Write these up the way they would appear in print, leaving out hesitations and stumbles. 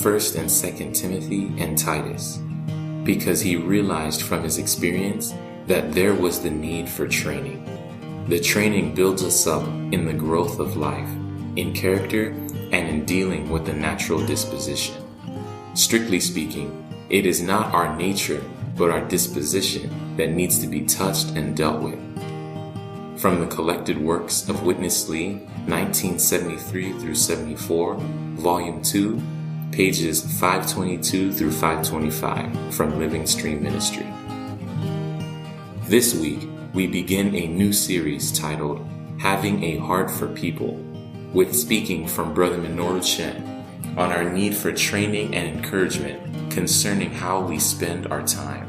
1st and 2nd Timothy and Titus, because he realized from his experience that there was the need for training. The training builds us up in the growth of life, in character, and in dealing with the natural disposition. Strictly speaking, it is not our nature, but our disposition that needs to be touched and dealt with. From the collected works of Witness Lee, 1973 through 74, Volume 2, pages 522 through 525 from Living Stream Ministry. This week, we begin a new series titled Having a Heart for People, with speaking from Brother Minoru Chen on our need for training and encouragement concerning how we spend our time.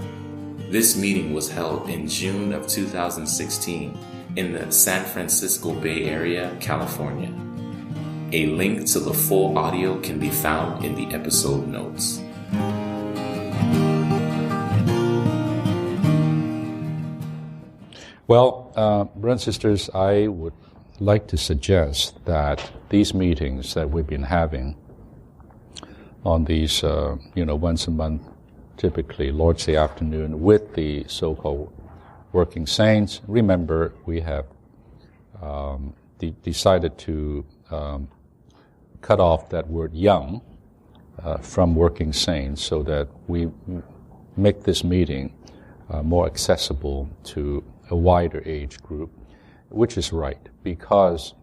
This meeting was held in June of 2016 in the San Francisco Bay Area, California. A link to the full audio can be found in the episode notes. Well, brothers and sisters, I would like to suggest that these meetings that we've been having on these, once a month, typically Lord's Day afternoon, with the so-called working saints. Remember, we have decided to cut off that word young from working saints so that we make this meeting more accessible to a wider age group, which is right, because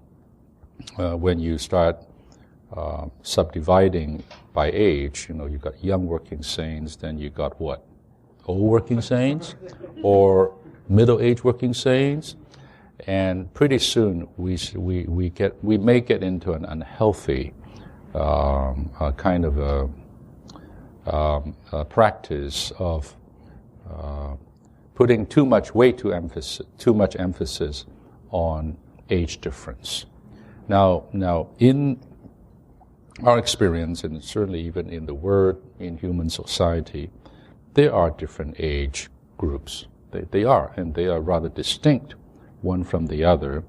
when you start subdividing by age, you got young working saints, then you got what? Old working saints or middle-aged working saints, and pretty soon we may get into an unhealthy kind of a practice of putting too much emphasis on age difference. Now, in our experience, and certainly even in the Word, in human society, there are different age groups. They are, and they are rather distinct, one from the other,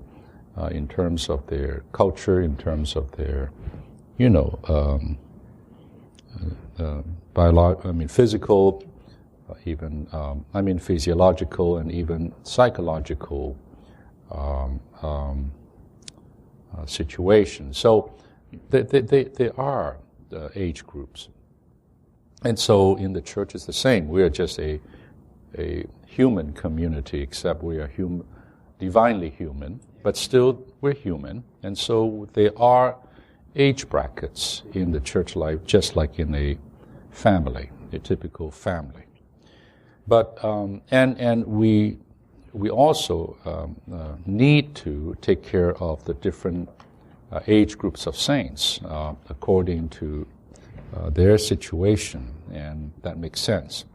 in terms of their culture, in terms of their, physical, physiological and even psychological situations. So they are age groups. And so in the church it's the same. We are just a human community, except we are divinely human, but still we're human. And so there are age brackets in the church life, just like in a family, a typical family. But and we also need to take care of the different age groups of saints according to their situation, and that makes sense.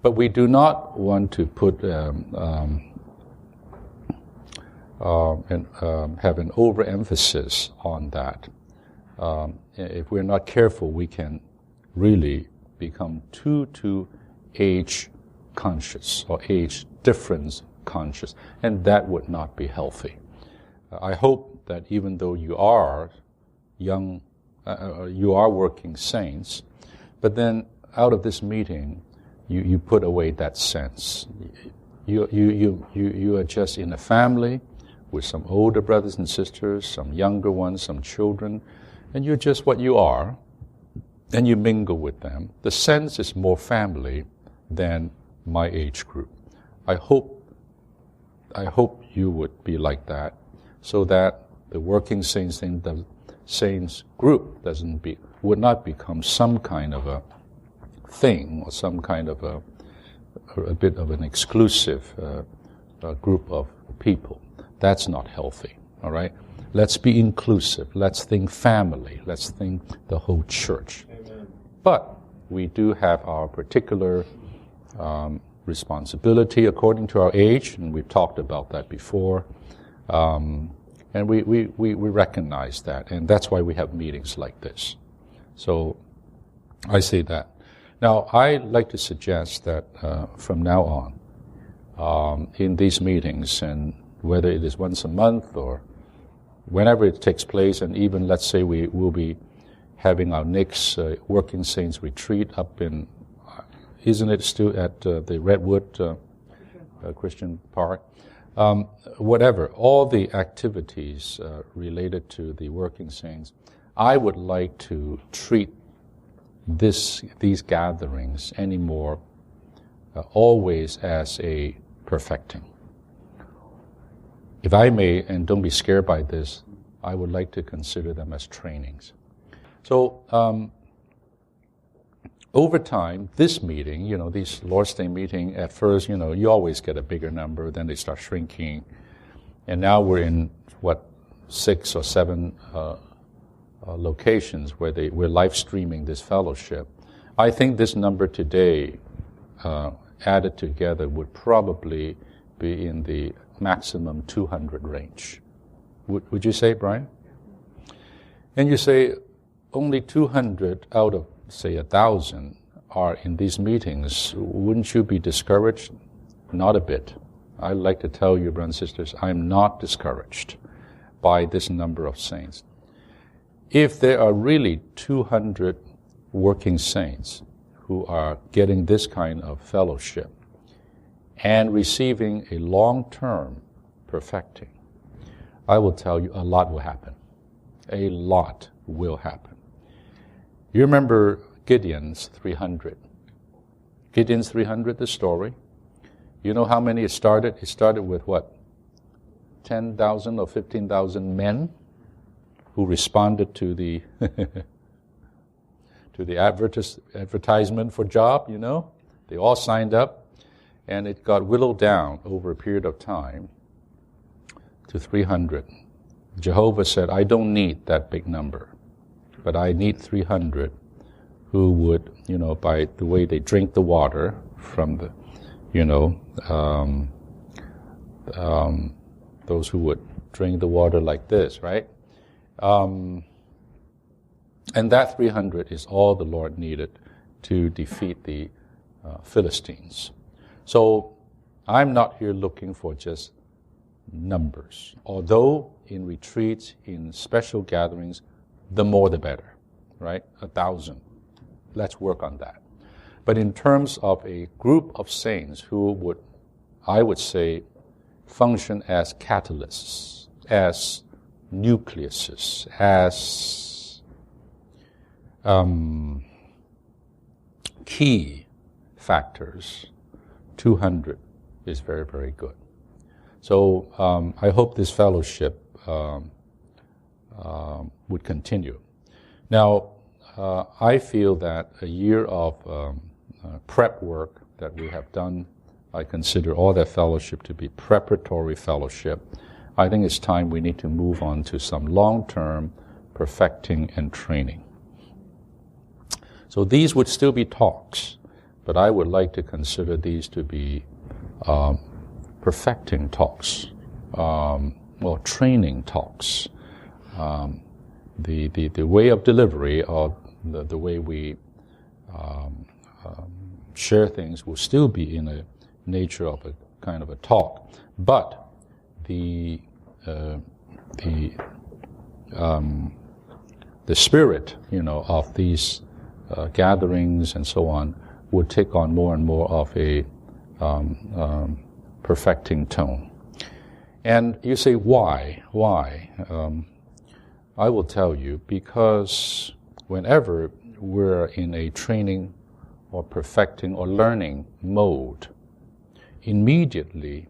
But we do not want to put have an overemphasis on that. If we're not careful, we can really become too age conscious or age difference conscious, and that would not be healthy. I hope that even though you are young, you are working saints, but then out of this meeting, you put away that sense. You are just in a family with some older brothers and sisters, some younger ones, some children, and you're just what you are, and you mingle with them. The sense is more family than my age group. I hope you would be like that, so that the working saints thing, the saints group would not become some kind of a thing or some kind of a bit of an exclusive group of people. That's not healthy. All right. Let's be inclusive. Let's think family. Let's think the whole church. Amen. But we do have our particular responsibility according to our age, and we've talked about that before. And we recognize that, and that's why we have meetings like this. So I say that. Now, I like to suggest that from now on, in these meetings, and whether it is once a month or whenever it takes place, and even let's say we will be having our next Working Saints retreat up in, isn't it still at the Redwood Christian Park? Whatever, all the activities related to the Working Saints, I would like to treat these gatherings anymore always as a perfecting. If I may, and don't be scared by this, I would like to consider them as trainings. So over time, this meeting, these Lord's Day meeting, at first, you always get a bigger number, then they start shrinking. And now we're in, 6 or 7 locations where we're live streaming this fellowship. I think this number today, added together, would probably be in the maximum 200 range. Would you say, Brian? And you say only 200 out of, say, 1,000 are in these meetings. Wouldn't you be discouraged? Not a bit. I'd like to tell you, brothers and sisters, I'm not discouraged by this number of saints. If there are really 200 working saints who are getting this kind of fellowship and receiving a long-term perfecting, I will tell you a lot will happen. A lot will happen. You remember Gideon's 300. Gideon's 300, the story. You know how many it started? It started with what? 10,000 or 15,000 men who responded to the to the advertisement for job, They all signed up, and it got whittled down over a period of time to 300. Jehovah said, I don't need that big number, but I need 300 who would, by the way they drink the water from the, those who would drink the water like this, right? And that 300 is all the Lord needed to defeat the Philistines. So I'm not here looking for just numbers. Although in retreats, in special gatherings, the more the better, right? 1,000. Let's work on that. But in terms of a group of saints who would, I would say, function as catalysts, as nucleuses, as key factors, 200 is very, very good. So I hope this fellowship would continue. Now, I feel that a year of prep work that we have done, I consider all that fellowship to be preparatory fellowship. I think it's time we need to move on to some long-term perfecting and training. So these would still be talks, but I would like to consider these to be perfecting talks, training talks. The way of delivery or the way we share things will still be in a nature of a kind of a talk, but the spirit, of these gatherings and so on would take on more and more of a perfecting tone. And you say, why? Why? I will tell you, because whenever we're in a training or perfecting or learning mode, immediately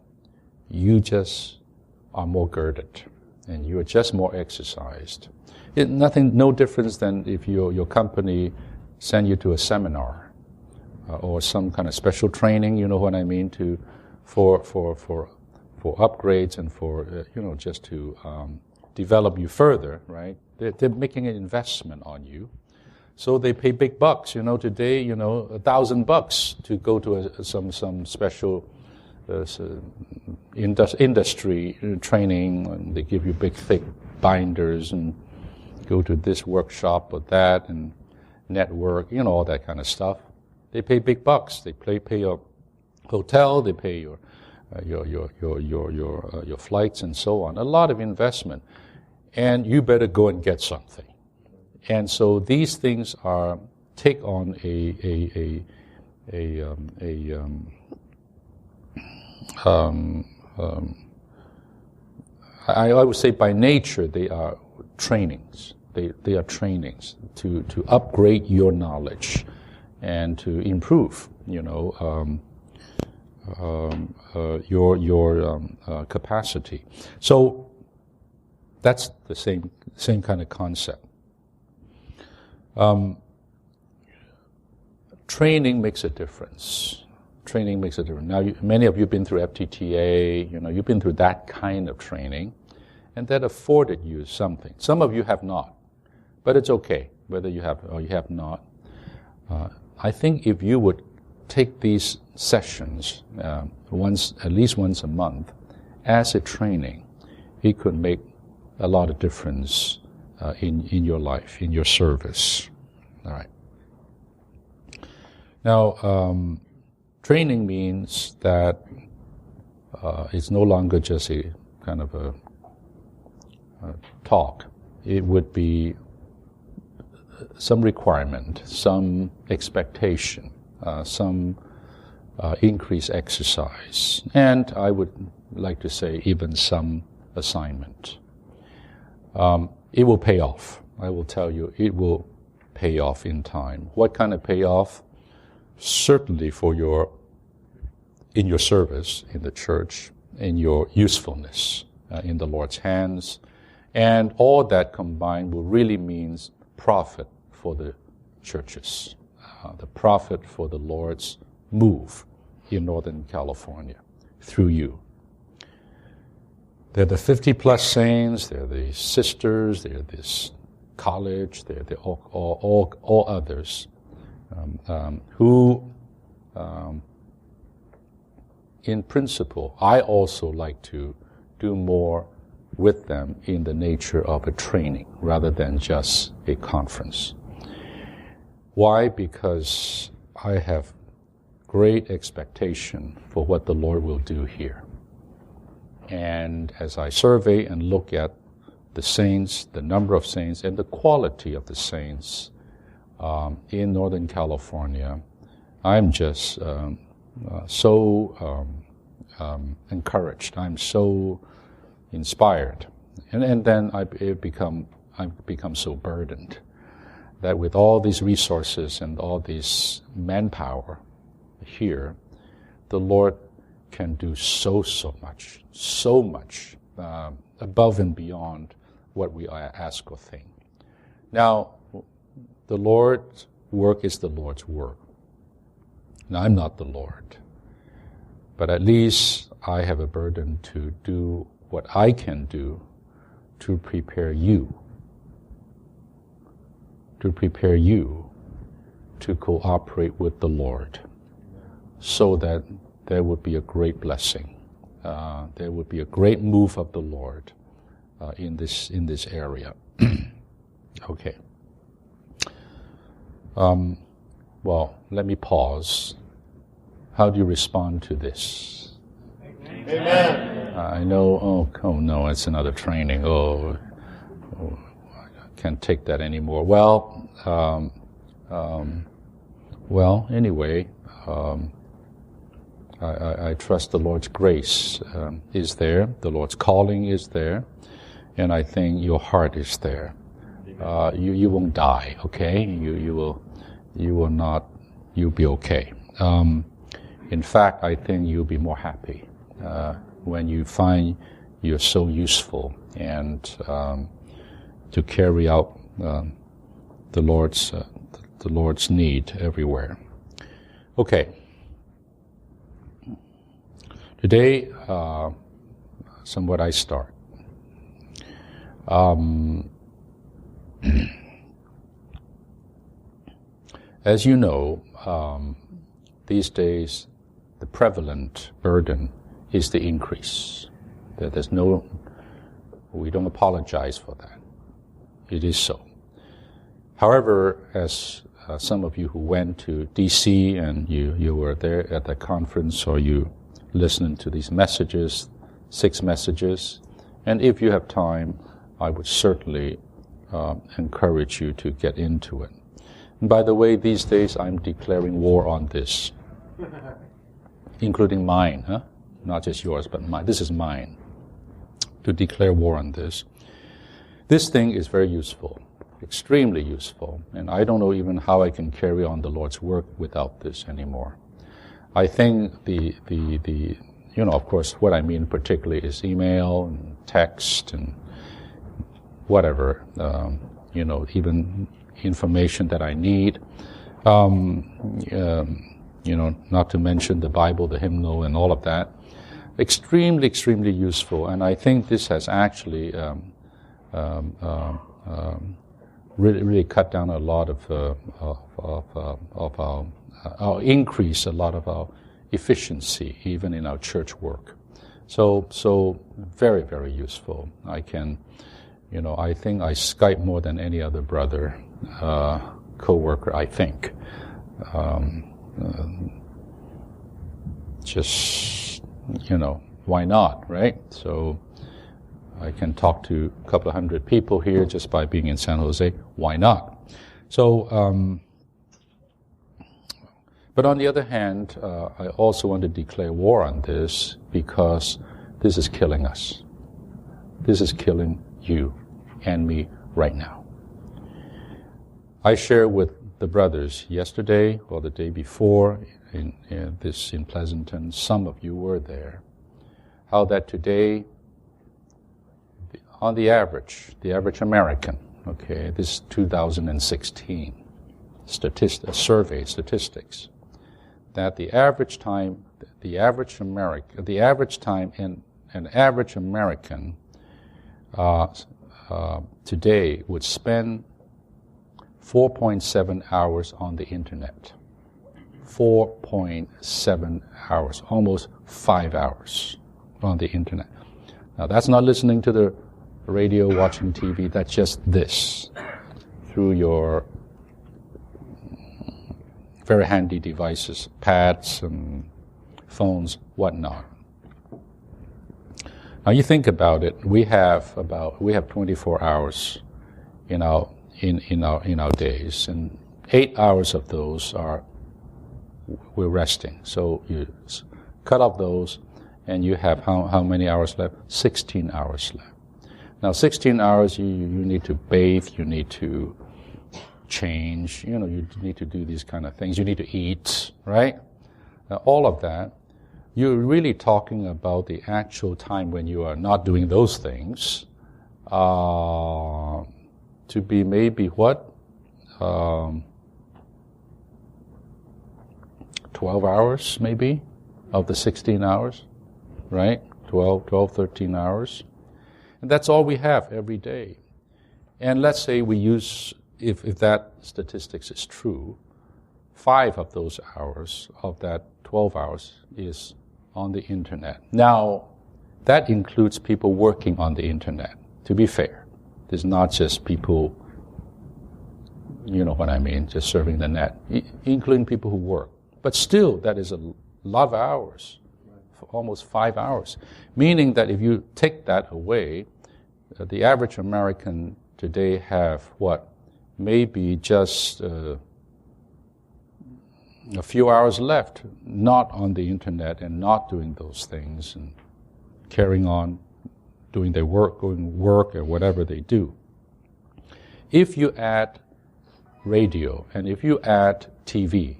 you just are more girded and you are just more exercised. No difference than if your company send you to a seminar or some kind of special training, you know what I mean, for upgrades and for just to develop you further, right? They're making an investment on you, so they pay big bucks. Today, $1,000 to go to some special industry training, and they give you big thick binders and go to this workshop or that and network, all that kind of stuff. They pay big bucks. They pay your hotel. They pay your flights and so on. A lot of investment, and you better go and get something. And so these things take on I would say by nature they are trainings. They are trainings to upgrade your knowledge and to improve, your capacity. So that's the same kind of concept. Training makes a difference. Training makes a difference. Now, many of you have been through FTTA, you've been through that kind of training, and that afforded you something. Some of you have not, but it's okay, whether you have or you have not. I think if you would take these sessions at least once a month as a training, it could make a lot of difference in your life, in your service. All right. Now, training means that it's no longer just a kind of a talk. It would be some requirement, some expectation, some increased exercise, and I would like to say even some assignment. It will pay off. I will tell you, it will pay off in time. What kind of payoff? Certainly in your service in the church, in your usefulness in the Lord's hands, and all that combined will really means profit for the churches, the profit for the Lord's move in Northern California through you. They're the 50-plus saints, they're the sisters, they're this college, they're all others who, in principle, I also like to do more with them in the nature of a training rather than just a conference. Why? Because I have great expectation for what the Lord will do here. And as I survey and look at the saints, the number of saints, and the quality of the saints in Northern California, I'm just so encouraged. I'm so inspired, and then I've become so burdened that with all these resources and all this manpower here, the Lord can do so much above and beyond what we ask or think. Now, the Lord's work is the Lord's work. Now, I'm not the Lord, but at least I have a burden to do what I can do to prepare you to cooperate with the Lord, so that there would be a great blessing. There would be a great move of the Lord in this area. Okay. Well, let me pause. How do you respond to this? Amen. I know, oh no, it's another training. Oh, I can't take that anymore. Well, anyway, I trust the Lord's grace is there, the Lord's calling is there, and I think your heart is there. You won't die, okay? You will not. You'll be okay. In fact, I think you'll be more happy when you find you're so useful and to carry out the Lord's need everywhere. Okay. Today, somewhat I start. As you know, these days, the prevalent burden is the increase. We don't apologize for that. It is so. However, as some of you who went to D.C. and you were there at the conference, or you listened to these messages, 6 messages, and if you have time, I would certainly encourage you to get into it. And by the way, these days I'm declaring war on this, including mine, huh? Not just yours, but mine. This is mine, to declare war on this. This thing is very useful, extremely useful, and I don't know even how I can carry on the Lord's work without this anymore. I think the of course, what I mean particularly is email and text and whatever, even information that I need. Not to mention the Bible, the hymnal, and all of that. Extremely, extremely useful, and I think this has actually really cut down a lot of our increase a lot of our efficiency, even in our church work. So very, very useful. I can, I think I Skype more than any other brother, co-worker, I think. Just, why not, right? So I can talk to a couple of hundred people here just by being in San Jose. Why not? So, but on the other hand, I also want to declare war on this because this is killing us. This is killing you and me right now. I shared with the brothers yesterday or the day before in Pleasanton, some of you were there, how that today, on the average American, okay, this is 2016 survey statistics, that an average American today would spend 4.7 hours on the internet. 4.7 hours, almost 5 hours on the internet. Now that's not listening to the radio, watching TV, that's just this, through your very handy devices, pads and phones, whatnot. Now you think about it, we have 24 hours in our days, and 8 hours of those we're resting. So you cut off those, and you have how many hours left? 16 hours left. Now 16 hours, you need to bathe, you need to change, you need to do these kind of things. You need to eat, right? Now, all of that, you're really talking about the actual time when you are not doing those things, to be maybe what? 12 hours maybe of the 16 hours, right? 12, 13 hours. And that's all we have every day. And let's say we use, if that statistics is true, 5 of those hours of that 12 hours is on the internet. Now, that includes people working on the internet, to be fair. There's not just people, you know what I mean, just surfing the net, including people who work. But still, that is a lot of hours, almost 5 hours. Meaning that if you take that away, the average American today have what? Maybe just a few hours left, not on the internet and not doing those things and carrying on doing their work, going work or whatever they do. If you add radio and if you add TV,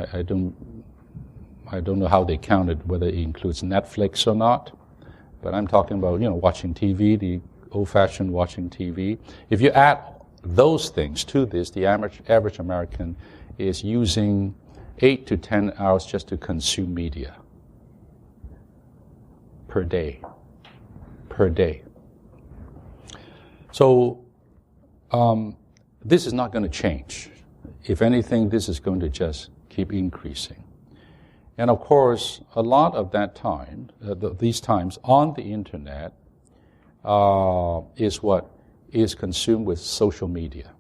I don't know how they count it, whether it includes Netflix or not, but I'm talking about, watching TV, the old-fashioned watching TV. If you add those things to this, the average American is using 8 to 10 hours just to consume media per day. So this is not going to change. If anything, this is going to just keep increasing. And of course, a lot of that time, these times on the internet, is what is consumed with social media.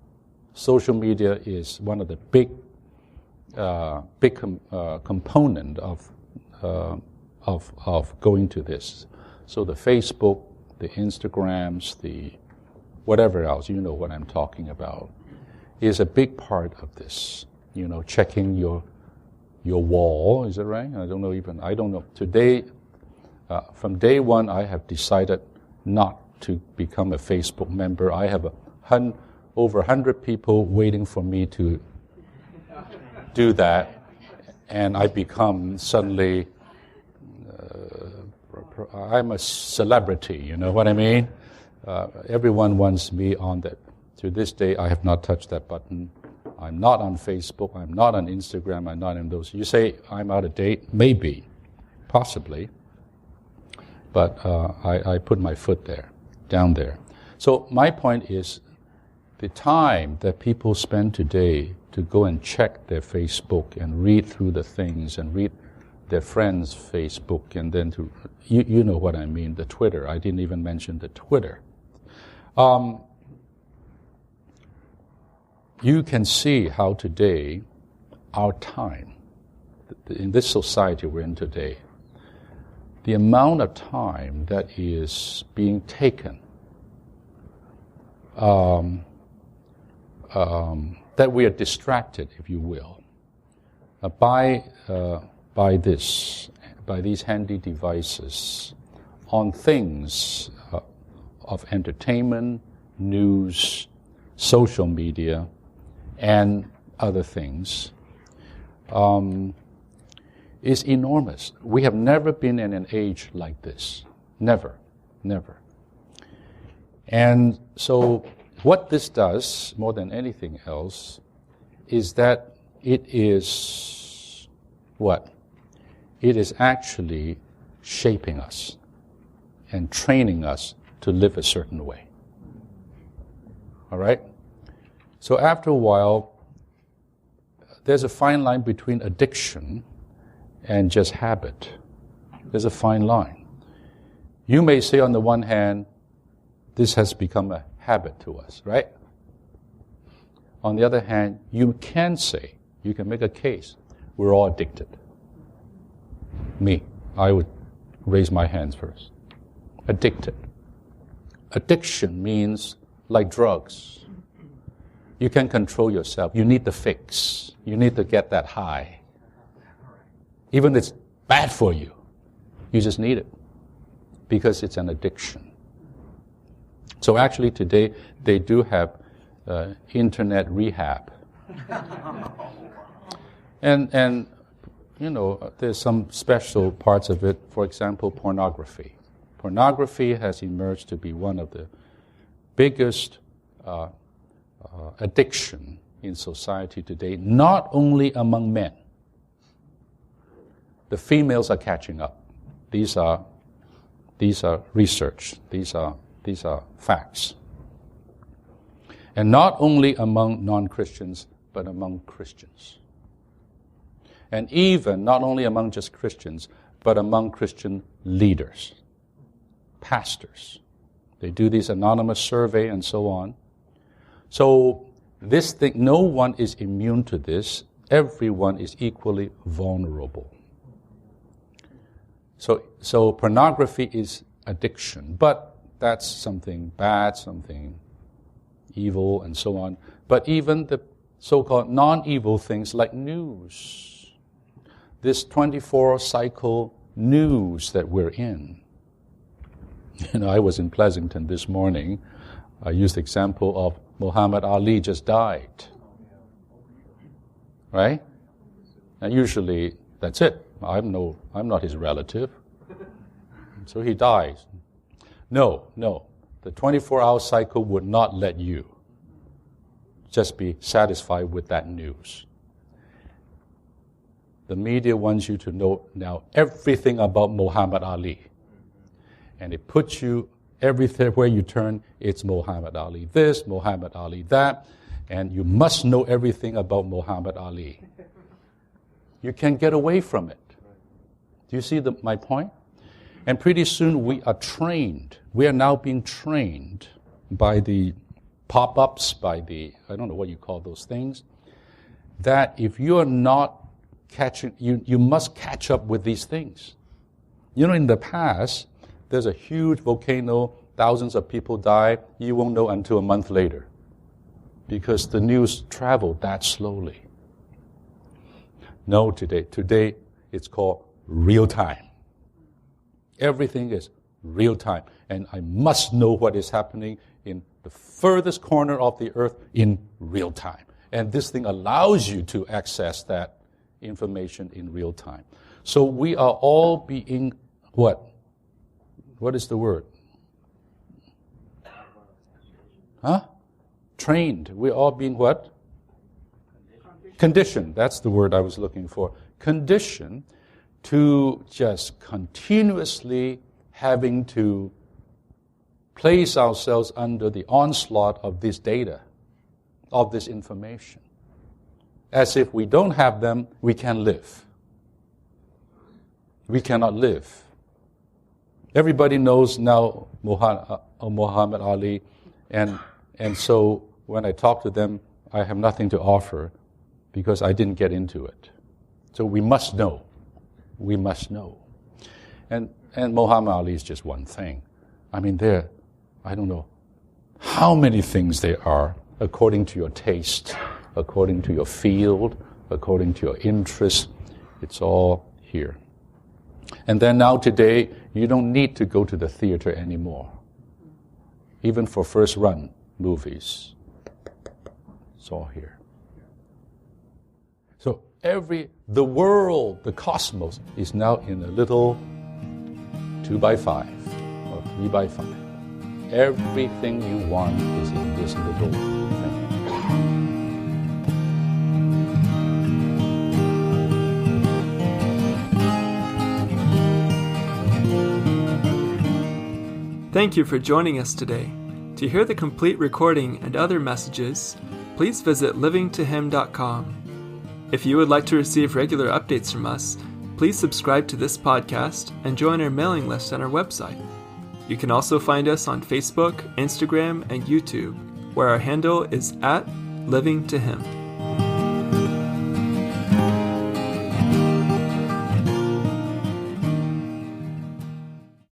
Social media is one of the big component of going to this. So the Facebook, the Instagrams, the whatever else, you know what I'm talking about, is a big part of this. Checking your wall, is it right? I don't know. Today, from day one, I have decided not to become a Facebook member. I have over 100 people waiting for me to do that, and I become suddenly, I'm a celebrity, you know what I mean? Everyone wants me on that. To this day, I have not touched that button. I'm not on Facebook, I'm not on Instagram, I'm not in those. You say I'm out of date? Maybe, possibly. But I put my foot down there. So my point is, the time that people spend today to go and check their Facebook and read through the things and read their friends' Facebook and then you know what I mean, the Twitter. I didn't even mention the Twitter. You can see how today, our time, in this society we're in today, the amount of time that is being taken, that we are distracted, if you will, by these handy devices on things of entertainment, news, social media, and other things, is enormous. We have never been in an age like this. Never. And so what this does, more than anything else, is that it is what? It is actually shaping us and training us to live a certain way. All right? So after a while, there's a fine line between addiction and just habit. There's a fine line. You may say on the one hand, this has become a habit to us, right? On the other hand, you can make a case, we're all addicted. Me, I would raise my hands first. Addicted. Addiction means like drugs. You can control yourself. You need the fix. You need to get that high. Even if it's bad for you, you just need it because it's an addiction. So actually today, they do have internet rehab. And there's some special parts of it. For example, pornography. Pornography has emerged to be one of the biggest addiction in society today, not only among men. The females are catching up. These are research. These are facts. And not only among non-Christians, but among Christians. And even not only among just Christians, but among Christian leaders, pastors. They do these anonymous survey and so on. So this thing, no one is immune to this. Everyone is equally vulnerable. So pornography is addiction, but that's something bad, something evil, and so on. But even the so-called non-evil things like news, this 24-hour cycle news that we're in. I was in Pleasanton this morning. I used the example of Muhammad Ali just died. Right? And usually that's it. I'm not his relative. So he dies. No. The 24-hour cycle would not let you just be satisfied with that news. The media wants you to know now everything about Muhammad Ali. And it puts you everywhere you turn, it's Muhammad Ali this, Muhammad Ali that, and you must know everything about Muhammad Ali. You can't get away from it. Do you see my point? And pretty soon we are trained. We are now being trained by the pop-ups, by the, I don't know what you call those things, that if you are not catching, you must catch up with these things. In the past, there's a huge volcano thousands of people die, you won't know until a month later because the news traveled that slowly. No, today it's called real time. Everything is real time. And I must know what is happening in the furthest corner of the earth in real time. And this thing allows you to access that information in real time. So we are all being what? What is the word? Huh? Trained. We're all being what? Conditioned. That's the word I was looking for. Conditioned to just continuously having to place ourselves under the onslaught of this data, of this information. As if we don't have them, we can't live. We cannot live. Everybody knows now Muhammad Ali, and so when I talk to them, I have nothing to offer because I didn't get into it. So we must know. We must know. And Muhammad Ali is just one thing. I mean, I don't know how many things there are according to your taste, according to your field, according to your interest. It's all here. And then now today, you don't need to go to the theater anymore. Even for first run movies. It's all here. So the world, the cosmos, is now in a little 2x5 or 3x5. Everything you want is in this little thing. Thank you for joining us today. To hear the complete recording and other messages, please visit livingtohim.com. If you would like to receive regular updates from us, please subscribe to this podcast and join our mailing list on our website. You can also find us on Facebook, Instagram, and YouTube, where our handle is @livingtohim.